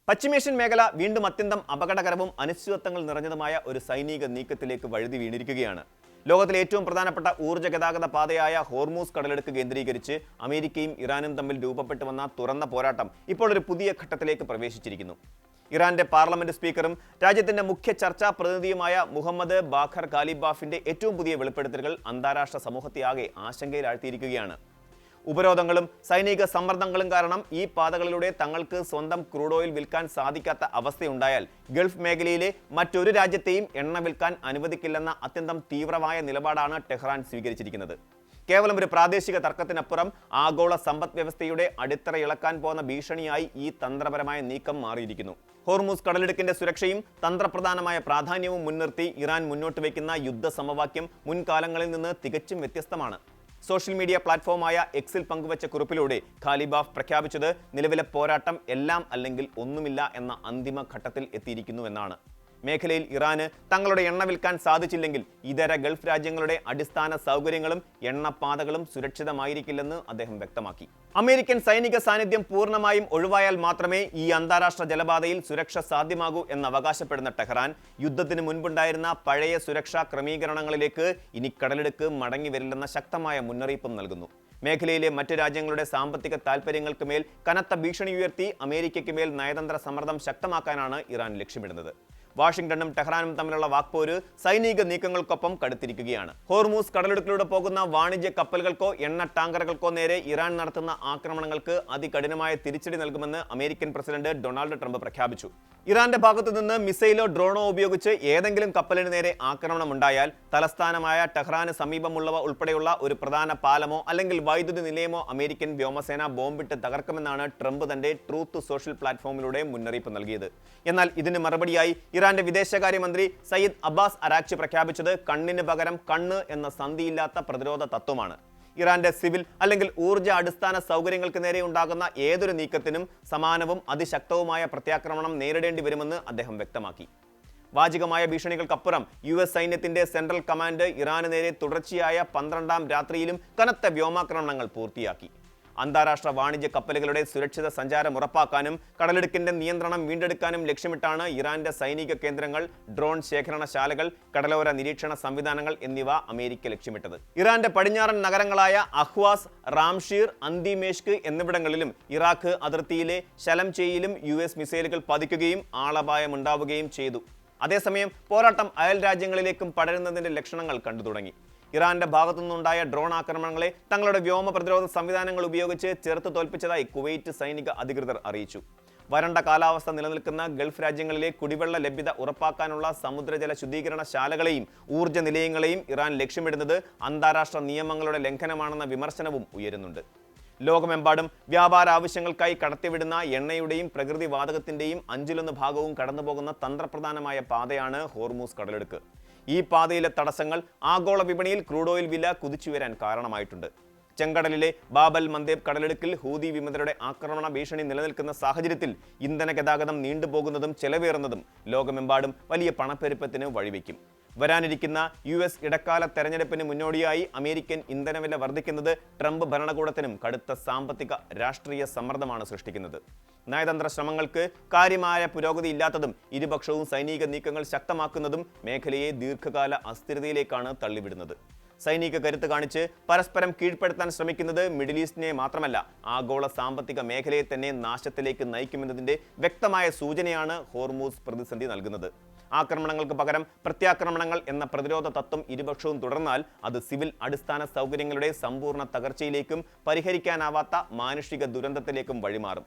പശ്ചിമേഷ്യൻ മേഖല വീണ്ടും അത്യന്തം അപകടകരവും അനിശ്ചിതത്വങ്ങൾ നിറഞ്ഞതുമായ ഒരു സൈനിക നീക്കത്തിലേക്ക് വഴുതി വീണിരിക്കുകയാണ്. ലോകത്തിലെ ഏറ്റവും പ്രധാനപ്പെട്ട ഊർജ്ജ ഗതാഗത പാതയായ ഹോർമൂസ് കടലെടുക്ക് കേന്ദ്രീകരിച്ച് അമേരിക്കയും ഇറാനും തമ്മിൽ രൂപപ്പെട്ടു വന്ന തുറന്ന പോരാട്ടം ഇപ്പോൾ ഒരു പുതിയ ഘട്ടത്തിലേക്ക് പ്രവേശിച്ചിരിക്കുന്നു. ഇറാന്റെ പാർലമെന്റ് സ്പീക്കറും രാജ്യത്തിന്റെ മുഖ്യ ചർച്ചാ പ്രതിനിധിയുമായ മുഹമ്മദ് ബാഖർ ഖാലിബാഫിന്റെ ഏറ്റവും പുതിയ വെളിപ്പെടുത്തലുകൾ അന്താരാഷ്ട്ര സമൂഹത്തെയാകെ ആശങ്കയിലാഴ്ത്തിയിരിക്കുകയാണ്. ഉപരോധങ്ങളും സൈനിക സമ്മർദ്ദങ്ങളും കാരണം ഈ പാതകളിലൂടെ തങ്ങൾക്ക് സ്വന്തം ക്രൂഡ് ഓയിൽ വിൽക്കാൻ സാധിക്കാത്ത അവസ്ഥയുണ്ടായാൽ ഗൾഫ് മേഖലയിലെ മറ്റൊരു രാജ്യത്തെയും എണ്ണ വിൽക്കാൻ അനുവദിക്കില്ലെന്ന അത്യന്തം തീവ്രമായ നിലപാടാണ് ടെഹ്റാൻ സ്വീകരിച്ചിരിക്കുന്നത്. കേവലം ഒരു പ്രാദേശിക തർക്കത്തിനപ്പുറം ആഗോള സമ്പദ് വ്യവസ്ഥയുടെ അടിത്തറ ഇളക്കാൻ പോകുന്ന ഭീഷണിയായി ഈ തന്ത്രപരമായ നീക്കം മാറിയിരിക്കുന്നു. ഹോർമൂസ് കടലിടുക്കിന്റെ സുരക്ഷയും തന്ത്രപ്രധാനമായ പ്രാധാന്യവും മുൻനിർത്തി ഇറാൻ മുന്നോട്ട് വയ്ക്കുന്ന യുദ്ധ സമവാക്യം മുൻകാലങ്ങളിൽ നിന്ന് തികച്ചും വ്യത്യസ്തമാണ്. സോഷ്യൽ മീഡിയ പ്ലാറ്റ്ഫോമായ എക്സിൽ പങ്കുവച്ച കുറിപ്പിലൂടെ ഖാലിബാഫ് പ്രഖ്യാപിച്ചത് നിലവിലെ പോരാട്ടം എല്ലാം അല്ലെങ്കിൽ ഒന്നുമില്ല എന്ന അന്തിമ ഘട്ടത്തിൽ എത്തിയിരിക്കുന്നു എന്നാണ്. മേഖലയിൽ ഇറാന് തങ്ങളുടെ എണ്ണ വിൽക്കാൻ സാധിച്ചില്ലെങ്കിൽ ഇതര ഗൾഫ് രാജ്യങ്ങളുടെ അടിസ്ഥാന സൗകര്യങ്ങളും എണ്ണപ്പാതകളും സുരക്ഷിതമായിരിക്കില്ലെന്ന് അദ്ദേഹം വ്യക്തമാക്കി. അമേരിക്കൻ സൈനിക സാന്നിധ്യം പൂർണ്ണമായും ഒഴിവായാൽ മാത്രമേ ഈ അന്താരാഷ്ട്ര ജലപാതയിൽ സുരക്ഷ സാധ്യമാകൂ എന്ന് അവകാശപ്പെടുന്ന ടെഹ്റാൻ യുദ്ധത്തിന് മുൻപുണ്ടായിരുന്ന പഴയ സുരക്ഷാ ക്രമീകരണങ്ങളിലേക്ക് ഇനി കടലെടുക്ക് മടങ്ങി വരില്ലെന്ന ശക്തമായ മുന്നറിയിപ്പും നൽകുന്നു. മേഖലയിലെ മറ്റ് രാജ്യങ്ങളുടെ സാമ്പത്തിക താൽപ്പര്യങ്ങൾക്ക് മേൽ കനത്ത ഭീഷണി ഉയർത്തി അമേരിക്കയ്ക്ക് മേൽ നയതന്ത്ര സമ്മർദ്ദം ശക്തമാക്കാനാണ് ഇറാൻ ലക്ഷ്യമിടുന്നത്. വാഷിംഗ്ടണും ടെഹ്റാനും തമ്മിലുള്ള വാക്പോര് സൈനിക നീക്കങ്ങൾക്കൊപ്പം കടുത്തിരിക്കുകയാണ്. ഹോർമൂസ് കടലിടുക്കിലൂടെ പോകുന്ന വാണിജ്യ കപ്പലുകൾക്കോ എണ്ണ ടാങ്കറുകൾക്കോ നേരെ ഇറാൻ നടത്തുന്ന ആക്രമണങ്ങൾക്ക് അതികഠിനമായ തിരിച്ചടി നൽകുമെന്ന് അമേരിക്കൻ പ്രസിഡന്റ് ഡൊണാൾഡ് ട്രംപ് പ്രഖ്യാപിച്ചു. ഇറാന്റെ ഭാഗത്തു നിന്ന് മിസൈലോ ഡ്രോണോ ഉപയോഗിച്ച് ഏതെങ്കിലും കപ്പലിന് നേരെ ആക്രമണം ഉണ്ടായാൽ തലസ്ഥാനമായ ടെഹ്റാന് സമീപമുള്ളവ ഉൾപ്പെടെയുള്ള ഒരു പ്രധാന പാലമോ അല്ലെങ്കിൽ വൈദ്യുതി നിലയമോ അമേരിക്കൻ വ്യോമസേന ബോംബിട്ട് തകർക്കുമെന്നാണ് ട്രംപ് തന്റെ ട്രൂത്ത് സോഷ്യൽ പ്ലാറ്റ്ഫോമിലൂടെ മുന്നറിയിപ്പ് നൽകിയത്. എന്നാൽ ഇതിന് മറുപടിയായി ഇറാന്റെ വിദേശകാര്യമന്ത്രി സയ്യിദ് അബ്ബാസ് അരാക്ചി പ്രഖ്യാപിച്ചത് കണ്ണിന് പകരം കണ്ണ് എന്ന സന്ധിയില്ലാത്ത പ്രതിരോധ തത്വമാണ്. ഇറാന്റെ സിവിൽ അല്ലെങ്കിൽ ഊർജ്ജ അടിസ്ഥാന സൗകര്യങ്ങൾക്ക് നേരെ ഉണ്ടാകുന്ന ഏതൊരു നീക്കത്തിനും സമാനവും അതിശക്തവുമായ പ്രത്യാക്രമണം നേരിടേണ്ടി വരുമെന്ന് അദ്ദേഹം വ്യക്തമാക്കി. വാചികമായ ഭീഷണികൾക്കപ്പുറം US സൈന്യത്തിന്റെ സെൻട്രൽ കമാൻഡ് ഇറാന് നേരെ തുടർച്ചയായ 12ാം രാത്രിയിലും കനത്ത വ്യോമാക്രമണങ്ങൾ പൂർത്തിയാക്കി. അന്താരാഷ്ട്ര വാണിജ്യ കപ്പലുകളുടെ സുരക്ഷിത സഞ്ചാരം ഉറപ്പാക്കാനും കടലിടുക്കിന്റെ നിയന്ത്രണം വീണ്ടെടുക്കാനും ലക്ഷ്യമിട്ടാണ് ഇറാന്റെ സൈനിക കേന്ദ്രങ്ങൾ, ഡ്രോൺ ശേഖരണശാലകൾ, കടലോര നിരീക്ഷണ സംവിധാനങ്ങൾ എന്നിവ അമേരിക്ക ലക്ഷ്യമിട്ടത്. ഇറാന്റെ പടിഞ്ഞാറൻ നഗരങ്ങളായ അഹ്വാസ്, റാംഷീർ, അന്തിമേഷ്ക് എന്നിവിടങ്ങളിലും ഇറാഖ് അതിർത്തിയിലെ ശലംചേയിലും US മിസൈലുകൾ പതിക്കുകയും ആളപായമുണ്ടാവുകയും ചെയ്തു. അതേസമയം പോരാട്ടം അയൽ രാജ്യങ്ങളിലേക്കും പടരുന്നതിന്റെ ലക്ഷണങ്ങൾ കണ്ടു തുടങ്ങി. ഇറാന്റെ ഭാഗത്തുനിന്നുണ്ടായ ഡ്രോൺ ആക്രമണങ്ങളെ തങ്ങളുടെ വ്യോമ പ്രതിരോധ സംവിധാനങ്ങൾ ഉപയോഗിച്ച് ചെറുത്ത് തോൽപ്പിച്ചതായി കുവൈറ്റ് സൈനിക അധികൃതർ അറിയിച്ചു. വരണ്ട കാലാവസ്ഥ നിലനിൽക്കുന്ന ഗൾഫ് രാജ്യങ്ങളിലെ കുടിവെള്ള ലഭ്യത ഉറപ്പാക്കാനുള്ള സമുദ്രജല ശുദ്ധീകരണ ശാലകളെയും ഊർജ്ജ നിലയങ്ങളെയും ഇറാൻ ലക്ഷ്യമിടുന്നത് അന്താരാഷ്ട്ര നിയമങ്ങളുടെ ലംഘനമാണെന്ന വിമർശനവും ഉയരുന്നുണ്ട്. ലോകമെമ്പാടും വ്യാപാര ആവശ്യങ്ങൾക്കായി കടത്തിവിടുന്ന എണ്ണയുടെയും പ്രകൃതി വാതകത്തിന്റെയും 1/5 ഭാഗവും കടന്നുപോകുന്ന തന്ത്രപ്രധാനമായ പാതയാണ് ഹോർമൂസ് കടലെടുക്ക്. ഈ പാതയിലെ തടസ്സങ്ങൾ ആഗോള വിപണിയിൽ ക്രൂഡ് ഓയിൽ വില കുതിച്ചുയരാൻ കാരണമായിട്ടുണ്ട്. ചെങ്കടലിലെ ബാബൽ മന്ദേബ് കടലെടുക്കിൽ ഹൂതി വിമതരുടെ ആക്രമണ ഭീഷണി നിലനിൽക്കുന്ന സാഹചര്യത്തിൽ ഇന്ധന ഗതാഗതം നീണ്ടുപോകുന്നതും ചെലവേറുന്നതും ലോകമെമ്പാടും വലിയ പണപ്പെരുപ്പത്തിന് വഴിവെക്കും. വരാനിരിക്കുന്ന US ഇടക്കാല തെരഞ്ഞെടുപ്പിന് മുന്നോടിയായി അമേരിക്കൻ ഇന്ധനവില വർദ്ധിക്കുന്നത് ട്രംപ് ഭരണകൂടത്തിനും കടുത്ത സാമ്പത്തിക രാഷ്ട്രീയ സമ്മർദ്ദമാണ് സൃഷ്ടിക്കുന്നത്. നയതന്ത്ര ശ്രമങ്ങൾക്ക് കാര്യമായ പുരോഗതി ഇല്ലാത്തതും ഇരുപക്ഷവും സൈനിക നീക്കങ്ങൾ ശക്തമാക്കുന്നതും മേഖലയെ ദീർഘകാല അസ്ഥിരതയിലേക്കാണ് തള്ളിവിടുന്നത്. സൈനിക കരുത്ത് കാണിച്ച് പരസ്പരം കീഴ്പ്പെടുത്താൻ ശ്രമിക്കുന്നത് മിഡിൽ ഈസ്റ്റിനെ മാത്രമല്ല ആഗോള സാമ്പത്തിക മേഖലയെ തന്നെ നാശത്തിലേക്ക് നയിക്കുമെന്നതിന്റെ വ്യക്തമായ സൂചനയാണ് ഹോർമൂസ് പ്രതിസന്ധി നൽകുന്നത്. ആക്രമണങ്ങൾക്ക് പകരം പ്രത്യാക്രമണങ്ങൾ എന്ന പ്രതിരോധ തത്വം ഇരുപക്ഷവും തുടർന്നാൽ അത് സിവിൽ അടിസ്ഥാന സൗകര്യങ്ങളുടെ സമ്പൂർണ്ണ തകർച്ചയിലേക്കും പരിഹരിക്കാനാവാത്ത മാനുഷിക ദുരന്തത്തിലേക്കും വഴിമാറും.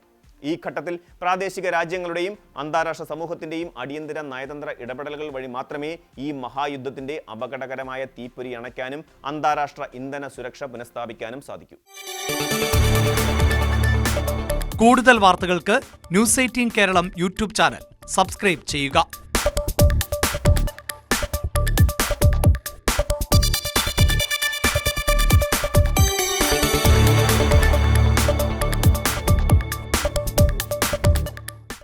ഈ ഘട്ടത്തിൽ പ്രാദേശിക രാജ്യങ്ങളുടെയും അന്താരാഷ്ട്ര സമൂഹത്തിന്റെയും അടിയന്തര നയതന്ത്ര ഇടപെടലുകൾ വഴി മാത്രമേ ഈ മഹായുദ്ധത്തിന്റെ അപകടകരമായ തീപ്പൊരി അണയ്ക്കാനും അന്താരാഷ്ട്ര ഇന്ധന സുരക്ഷ പുനഃസ്ഥാപിക്കാനും സാധിക്കൂ. കൂടുതൽ വാർത്തകൾക്ക് News 18 Keralam YouTube channel subscribe ചെയ്യുക.